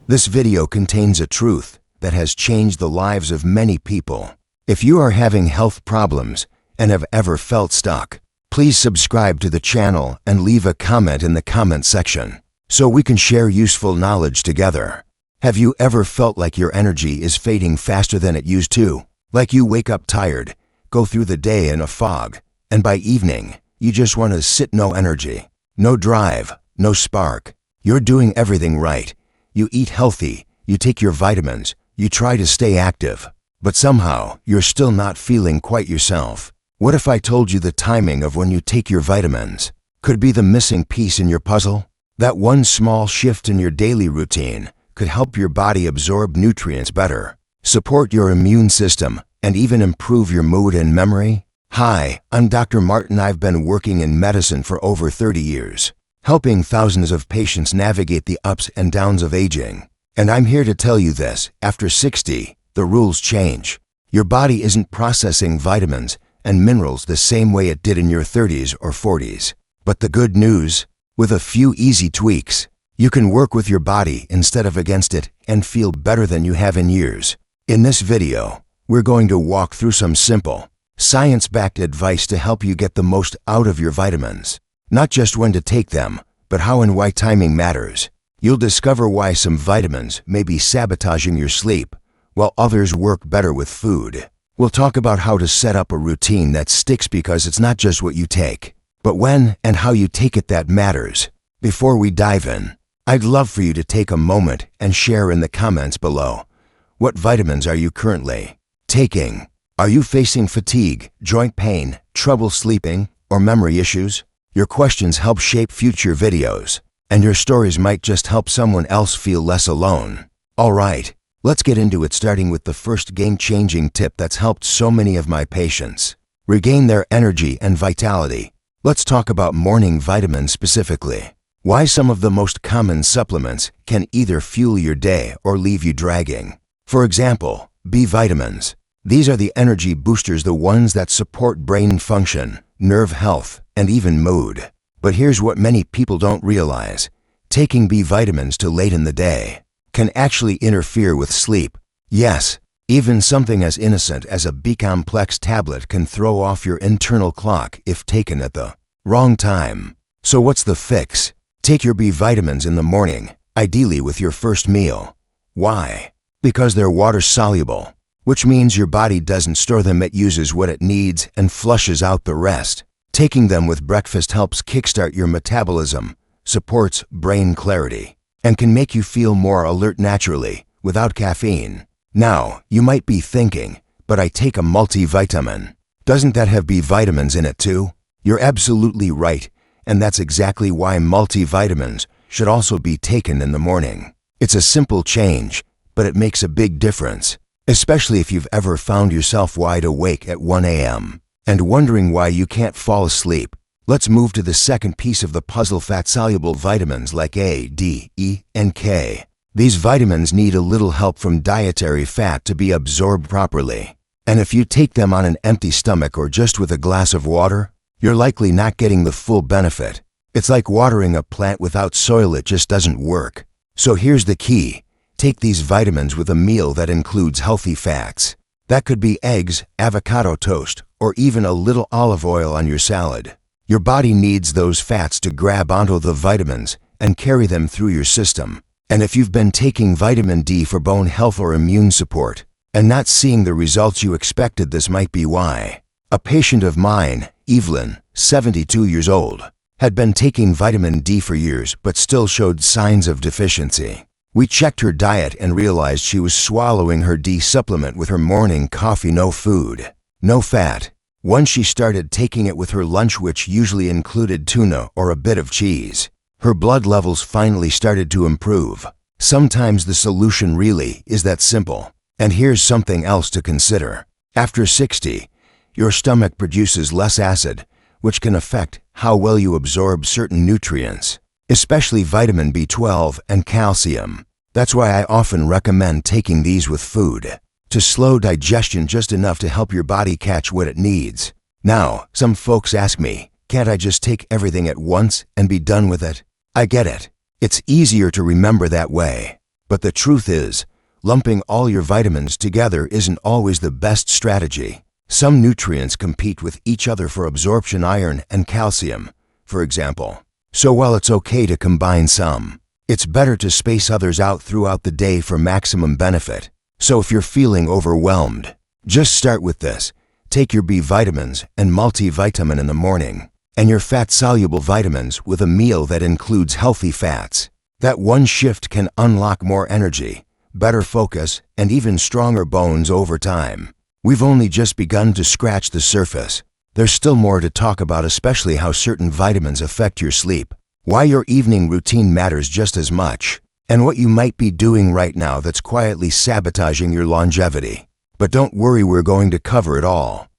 This video contains a truth that has changed the lives of many people. If you are having health problems and have ever felt stuck, please subscribe to the channel and leave a comment in the comment section so we can share useful knowledge together. Have you ever felt like your energy is fading faster than it used to? Like you wake up tired, go through the day in a fog, and by evening, you just want to sit, no energy, no drive, no spark. You're doing everything right. You eat healthy, you take your vitamins, you try to stay active, but somehow you're still not feeling quite yourself. What if I told you the timing of when you take your vitamins could be the missing piece in your puzzle? That one small shift in your daily routine could help your body absorb nutrients better, support your immune system, and even improve your mood and memory. Hi, I'm Dr. Martin. I've been working in medicine for over 30 years, helping thousands of patients navigate the ups and downs of aging. And I'm here to tell you this: after 60, the rules change. Your body isn't processing vitamins and minerals the same way it did in your 30s or 40s. But the good news, with a few easy tweaks, you can work with your body instead of against it and feel better than you have in years. In this video, we're going to walk through some simple, science-backed advice to help you get the most out of your vitamins. Not just when to take them, but how and why timing matters. You'll discover why some vitamins may be sabotaging your sleep, while others work better with food. We'll talk about how to set up a routine that sticks, because it's not just what you take, but when and how you take it that matters. Before we dive in, I'd love for you to take a moment and share in the comments below. What vitamins are you currently taking? Are you facing fatigue, joint pain, trouble sleeping, or memory issues? Your questions help shape future videos, and your stories might just help someone else feel less alone. All right, let's get into it, starting with the first game-changing tip that's helped so many of my patients regain their energy and vitality. Let's talk about morning vitamins specifically. Why some of the most common supplements can either fuel your day or leave you dragging. For example, B vitamins. These are the energy boosters, the ones that support brain function, nerve health, and even mood. But here's what many people don't realize: taking B vitamins too late in the day can actually interfere with sleep. Yes, even something as innocent as a B-complex tablet can throw off your internal clock if taken at the wrong time. So what's the fix? Take your B vitamins in the morning, ideally with your first meal. Why? Because they're water-soluble, which means your body doesn't store them. It uses what it needs and flushes out the rest. Taking them with breakfast helps kickstart your metabolism, supports brain clarity, and can make you feel more alert naturally without caffeine. Now, you might be thinking, but I take a multivitamin. Doesn't that have B vitamins in it too? You're absolutely right, and that's exactly why multivitamins should also be taken in the morning. It's a simple change, but it makes a big difference, especially if you've ever found yourself wide awake at 1 a.m. and wondering why you can't fall asleep. Let's move to the second piece of the puzzle: fat-soluble vitamins like A, D, E, and K. These vitamins need a little help from dietary fat to be absorbed properly. And if you take them on an empty stomach or just with a glass of water, you're likely not getting the full benefit. It's like watering a plant without soil; it just doesn't work. So here's the key: take these vitamins with a meal that includes healthy fats. That could be eggs, avocado toast, or even a little olive oil on your salad. Your body needs those fats to grab onto the vitamins and carry them through your system. And if you've been taking vitamin D for bone health or immune support and not seeing the results you expected, this might be why. A patient of mine, Evelyn, 72 years old, had been taking vitamin D for years but still showed signs of deficiency. We checked her diet and realized she was swallowing her D supplement with her morning coffee. No food, no fat. Once she started taking it with her lunch, which usually included tuna or a bit of cheese, her blood levels finally started to improve. Sometimes the solution really is that simple. And here's something else to consider. After 60, your stomach produces less acid, which can affect how well you absorb certain nutrients, especially vitamin B12 and calcium. That's why I often recommend taking these with food, to slow digestion just enough to help your body catch what it needs. Now, some folks ask me, can't I just take everything at once and be done with it? I get it. It's easier to remember that way. But the truth is, lumping all your vitamins together isn't always the best strategy. Some nutrients compete with each other for absorption: iron and calcium, for example. So while it's okay to combine some, it's better to space others out throughout the day for maximum benefit. So if you're feeling overwhelmed, just start with this. Take your B vitamins and multivitamin in the morning, and your fat-soluble vitamins with a meal that includes healthy fats. That one shift can unlock more energy, better focus, and even stronger bones over time. We've only just begun to scratch the surface. There's still more to talk about, especially how certain vitamins affect your sleep, why your evening routine matters just as much, and what you might be doing right now that's quietly sabotaging your longevity. But don't worry, we're going to cover it all.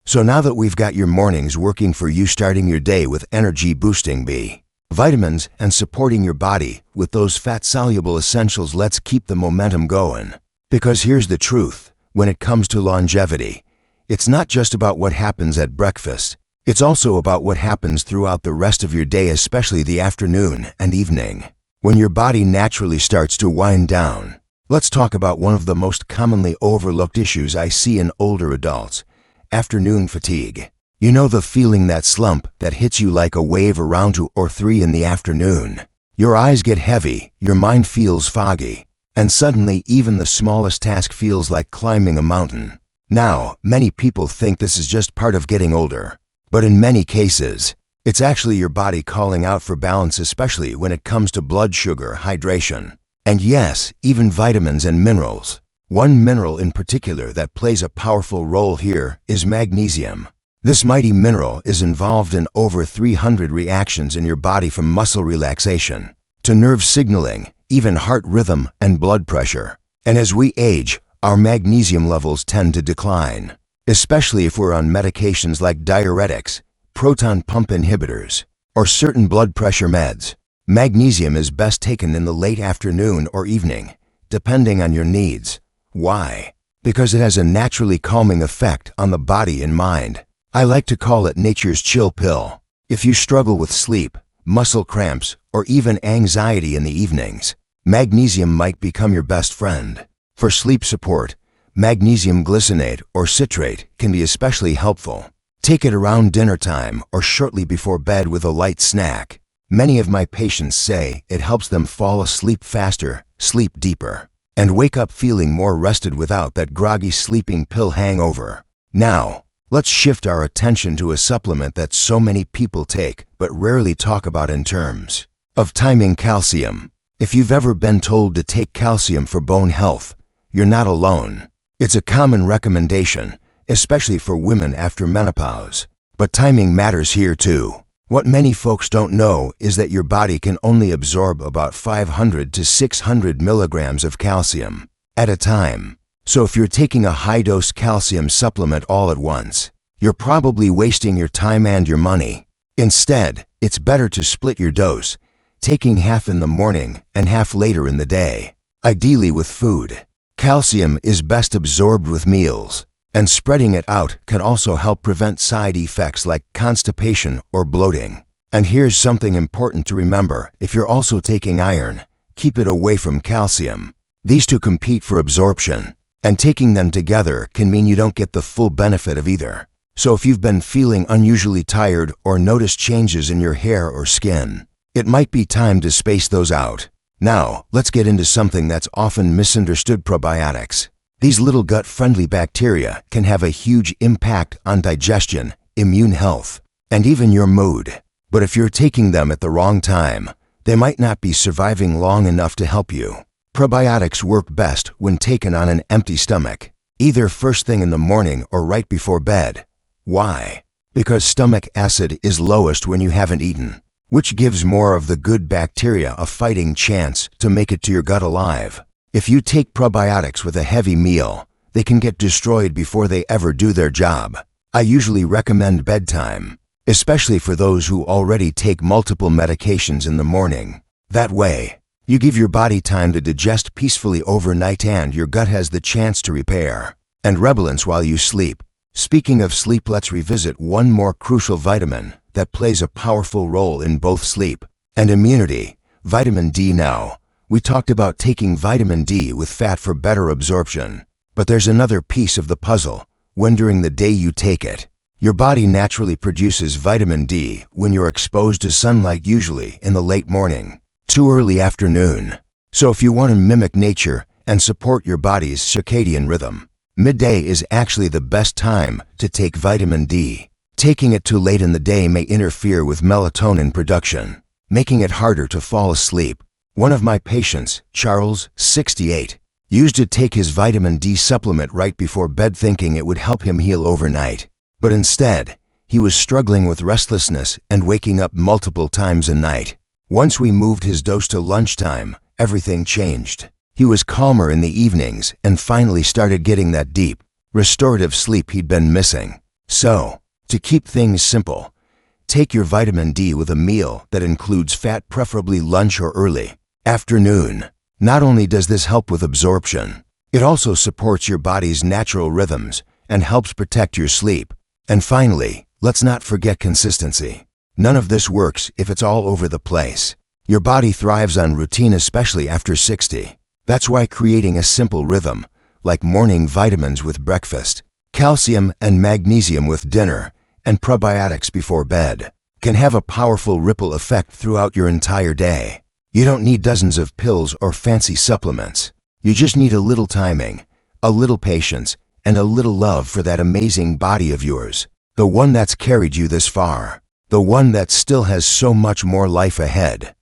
So now that we've got your mornings working for you, starting your day with energy-boosting B vitamins and supporting your body with those fat-soluble essentials, let's keep the momentum going. Because here's the truth, when it comes to longevity, it's not just about what happens at breakfast. It's also about what happens throughout the rest of your day, especially the afternoon and evening, when your body naturally starts to wind down. Let's talk about one of the most commonly overlooked issues I see in older adults: afternoon fatigue. You know the feeling, that slump that hits you like a wave around 2 or 3 in the afternoon. Your eyes get heavy, your mind feels foggy, and suddenly even the smallest task feels like climbing a mountain. Now, many people think this is just part of getting older, but in many cases, it's actually your body calling out for balance, especially when it comes to blood sugar, hydration, and yes, even vitamins and minerals. One mineral in particular that plays a powerful role here is magnesium. This mighty mineral is involved in over 300 reactions in your body, from muscle relaxation to nerve signaling, even heart rhythm and blood pressure. And as we age, our magnesium levels tend to decline, especially if we're on medications like diuretics, proton pump inhibitors, or certain blood pressure meds. Magnesium is best taken in the late afternoon or evening, depending on your needs. Why? Because it has a naturally calming effect on the body and mind. I like to call it nature's chill pill. If you struggle with sleep, muscle cramps, or even anxiety in the evenings, magnesium might become your best friend. For sleep support, magnesium glycinate or citrate can be especially helpful. Take it around dinner time or shortly before bed with a light snack. Many of my patients say it helps them fall asleep faster, sleep deeper, and wake up feeling more rested without that groggy sleeping pill hangover. Now, let's shift our attention to a supplement that so many people take but rarely talk about in terms of timing: calcium. If you've ever been told to take calcium for bone health, you're not alone. It's a common recommendation, especially for women after menopause. But timing matters here too. What many folks don't know is that your body can only absorb about 500 to 600 milligrams of calcium at a time. So if you're taking a high-dose calcium supplement all at once, you're probably wasting your time and your money. Instead, it's better to split your dose, taking half in the morning and half later in the day, ideally with food. Calcium is best absorbed with meals, and spreading it out can also help prevent side effects like constipation or bloating. And here's something important to remember: if you're also taking iron, keep it away from calcium. These two compete for absorption, and taking them together can mean you don't get the full benefit of either. So if you've been feeling unusually tired or noticed changes in your hair or skin, it might be time to space those out. Now, let's get into something that's often misunderstood: probiotics. These little gut-friendly bacteria can have a huge impact on digestion, immune health, and even your mood. But if you're taking them at the wrong time, they might not be surviving long enough to help you. Probiotics work best when taken on an empty stomach, either first thing in the morning or right before bed. Why? Because stomach acid is lowest when you haven't eaten, which gives more of the good bacteria a fighting chance to make it to your gut alive. If you take probiotics with a heavy meal, they can get destroyed before they ever do their job. I usually recommend bedtime, especially for those who already take multiple medications in the morning. That way, you give your body time to digest peacefully overnight and your gut has the chance to repair and rebalance while you sleep. Speaking of sleep, let's revisit one more crucial vitamin that plays a powerful role in both sleep and immunity: vitamin D. Now, We talked about taking vitamin D with fat for better absorption. But there's another piece of the puzzle: when during the day you take it. Your body naturally produces vitamin D when you're exposed to sunlight, usually in the late morning to early afternoon. So if you want to mimic nature and support your body's circadian rhythm, midday is actually the best time to take vitamin D. Taking it too late in the day may interfere with melatonin production, making it harder to fall asleep. One of my patients, Charles, 68, used to take his vitamin D supplement right before bed thinking it would help him heal overnight. But instead, he was struggling with restlessness and waking up multiple times a night. Once we moved his dose to lunchtime, everything changed. He was calmer in the evenings and finally started getting that deep, restorative sleep he'd been missing. So, to keep things simple, take your vitamin D with a meal that includes fat, preferably lunch or early afternoon. Not only does this help with absorption, it also supports your body's natural rhythms and helps protect your sleep. And finally, let's not forget consistency. None of this works if it's all over the place. Your body thrives on routine, especially after 60. That's why creating a simple rhythm, like morning vitamins with breakfast, calcium and magnesium with dinner, and probiotics before bed, can have a powerful ripple effect throughout your entire day. You don't need dozens of pills or fancy supplements. You just need a little timing, a little patience, and a little love for that amazing body of yours. The one that's carried you this far. The one that still has so much more life ahead.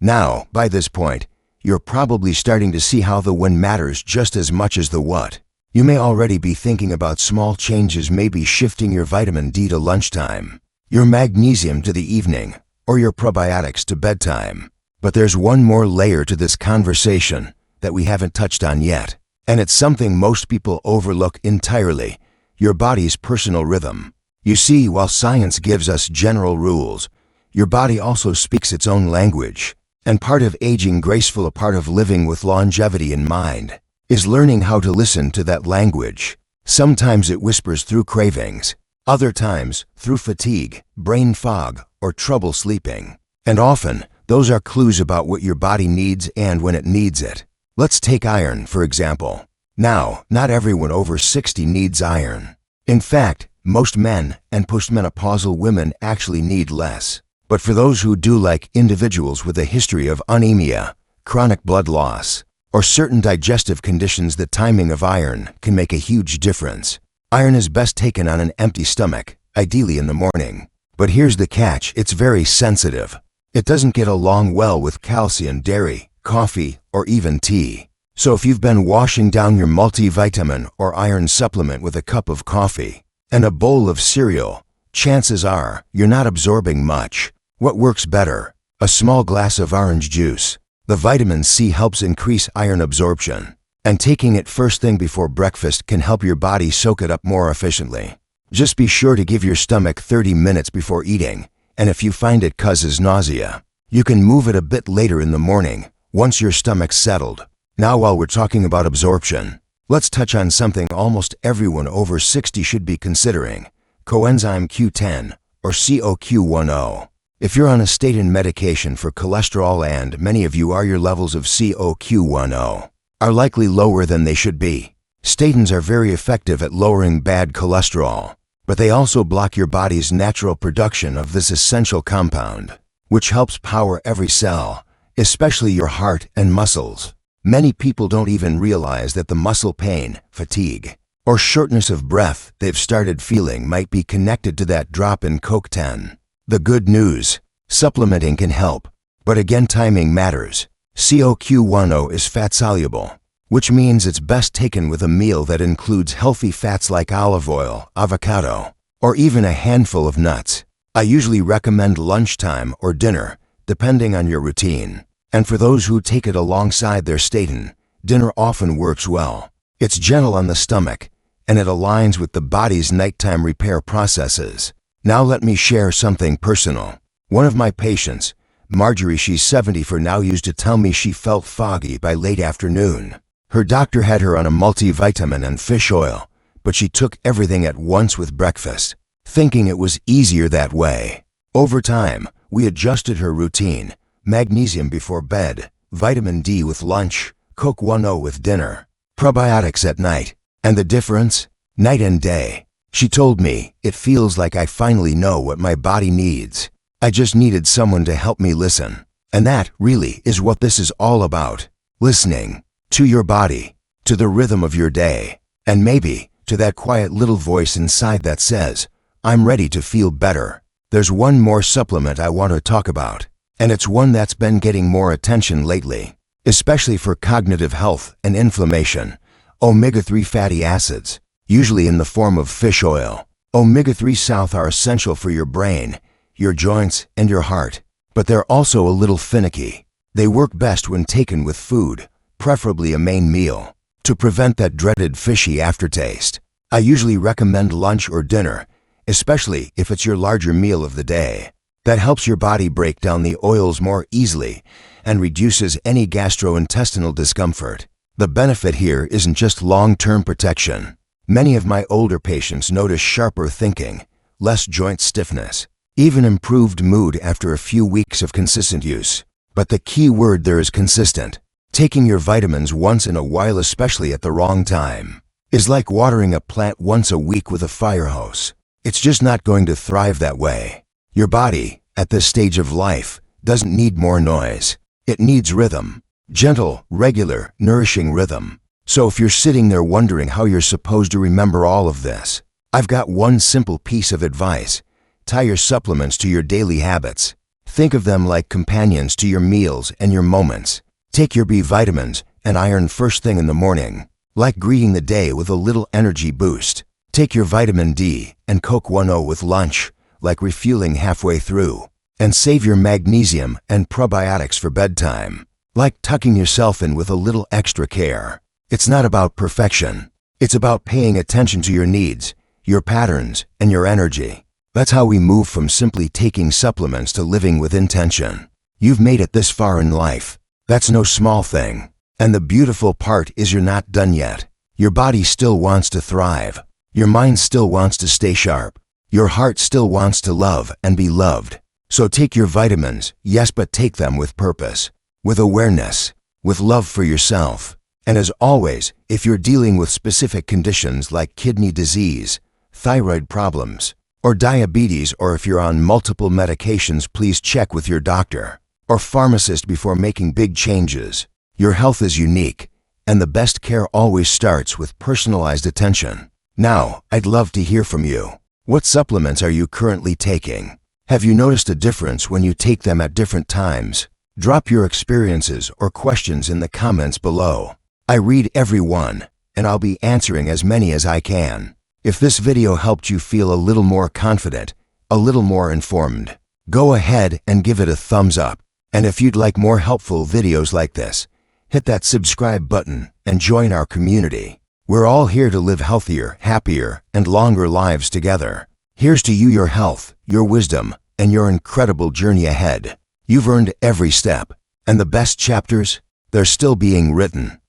Now, by this point, you're probably starting to see how the when matters just as much as the what. You may already be thinking about small changes, maybe shifting your vitamin D to lunchtime, your magnesium to the evening, or your probiotics to bedtime. But there's one more layer to this conversation that we haven't touched on yet, and it's something most people overlook entirely: your body's personal rhythm. You see, while science gives us general rules, your body also speaks its own language. And part of aging graceful, a part of living with longevity in mind, is learning how to listen to that language. Sometimes it whispers through cravings, other times through fatigue, brain fog, or trouble sleeping. And often, those are clues about what your body needs and when it needs it. Let's take iron, for example. Now, not everyone over 60 needs iron. In fact, most men and postmenopausal women actually need less. But for those who do, like individuals with a history of anemia, chronic blood loss, or certain digestive conditions, the timing of iron can make a huge difference. Iron is best taken on an empty stomach, ideally in the morning. But here's the catch: it's very sensitive. It doesn't get along well with calcium, dairy, coffee, or even tea. So if you've been washing down your multivitamin or iron supplement with a cup of coffee and a bowl of cereal, chances are you're not absorbing much. What works better? A small glass of orange juice. The vitamin C helps increase iron absorption, and taking it first thing before breakfast can help your body soak it up more efficiently. Just be sure to give your stomach 30 minutes before eating, and if you find it causes nausea, you can move it a bit later in the morning, once your stomach's settled. Now, while we're talking about absorption, let's touch on something almost everyone over 60 should be considering: coenzyme Q10, or COQ10. If you're on a statin medication for cholesterol, and many of you are, your levels of COQ10 are likely lower than they should be. Statins are very effective at lowering bad cholesterol, but they also block your body's natural production of this essential compound, which helps power every cell, especially your heart and muscles. Many people don't even realize that the muscle pain, fatigue, or shortness of breath they've started feeling might be connected to that drop in COQ10. The good news: supplementing can help, but again, timing matters. COQ10 is fat-soluble, which means it's best taken with a meal that includes healthy fats like olive oil, avocado, or even a handful of nuts. I usually recommend lunchtime or dinner, depending on your routine. And for those who take it alongside their statin, dinner often works well. It's gentle on the stomach, and it aligns with the body's nighttime repair processes. Now let me share something personal. One of my patients, Marjorie, she's 74 now, used to tell me she felt foggy by late afternoon. Her doctor had her on a multivitamin and fish oil, but she took everything at once with breakfast, thinking it was easier that way. Over time, we adjusted her routine: magnesium before bed, vitamin D with lunch, Coke 1.0 with dinner, probiotics at night. And the difference? Night and day. She told me, it feels like I finally know what my body needs. I just needed someone to help me listen. And that, really, is what this is all about. Listening. To your body. To the rhythm of your day. And maybe, to that quiet little voice inside that says, I'm ready to feel better. There's one more supplement I want to talk about. And it's one that's been getting more attention lately. Especially for cognitive health and inflammation. Omega-3 fatty acids. Usually in the form of fish oil. Omega-3 South are essential for your brain, your joints, and your heart. But they're also a little finicky. They work best when taken with food, preferably a main meal, to prevent that dreaded fishy aftertaste. I usually recommend lunch or dinner, especially if it's your larger meal of the day. That helps your body break down the oils more easily and reduces any gastrointestinal discomfort. The benefit here isn't just long-term protection. Many of my older patients notice sharper thinking, less joint stiffness, even improved mood after a few weeks of consistent use. But the key word there is consistent. Taking your vitamins once in a while, especially at the wrong time, is like watering a plant once a week with a fire hose. It's just not going to thrive that way. Your body, at this stage of life, doesn't need more noise. It needs rhythm. Gentle, regular, nourishing rhythm. So if you're sitting there wondering how you're supposed to remember all of this, I've got one simple piece of advice. Tie your supplements to your daily habits. Think of them like companions to your meals and your moments. Take your B vitamins and iron first thing in the morning, like greeting the day with a little energy boost. Take your vitamin D and Coke 1.0 with lunch, like refueling halfway through. And save your magnesium and probiotics for bedtime, like tucking yourself in with a little extra care. It's not about perfection. It's about paying attention to your needs, your patterns, and your energy. That's how we move from simply taking supplements to living with intention. You've made it this far in life. That's no small thing. And the beautiful part is you're not done yet. Your body still wants to thrive. Your mind still wants to stay sharp. Your heart still wants to love and be loved. So take your vitamins, yes, but take them with purpose, with awareness, with love for yourself. And as always, if you're dealing with specific conditions like kidney disease, thyroid problems, or diabetes, or if you're on multiple medications, please check with your doctor or pharmacist before making big changes. Your health is unique, and the best care always starts with personalized attention. Now, I'd love to hear from you. What supplements are you currently taking? Have you noticed a difference when you take them at different times? Drop your experiences or questions in the comments below. I read every one, and I'll be answering as many as I can. If this video helped you feel a little more confident, a little more informed, go ahead and give it a thumbs up. And if you'd like more helpful videos like this, hit that subscribe button and join our community. We're all here to live healthier, happier, and longer lives together. Here's to you, your health, your wisdom, and your incredible journey ahead. You've earned every step, and the best chapters, they're still being written.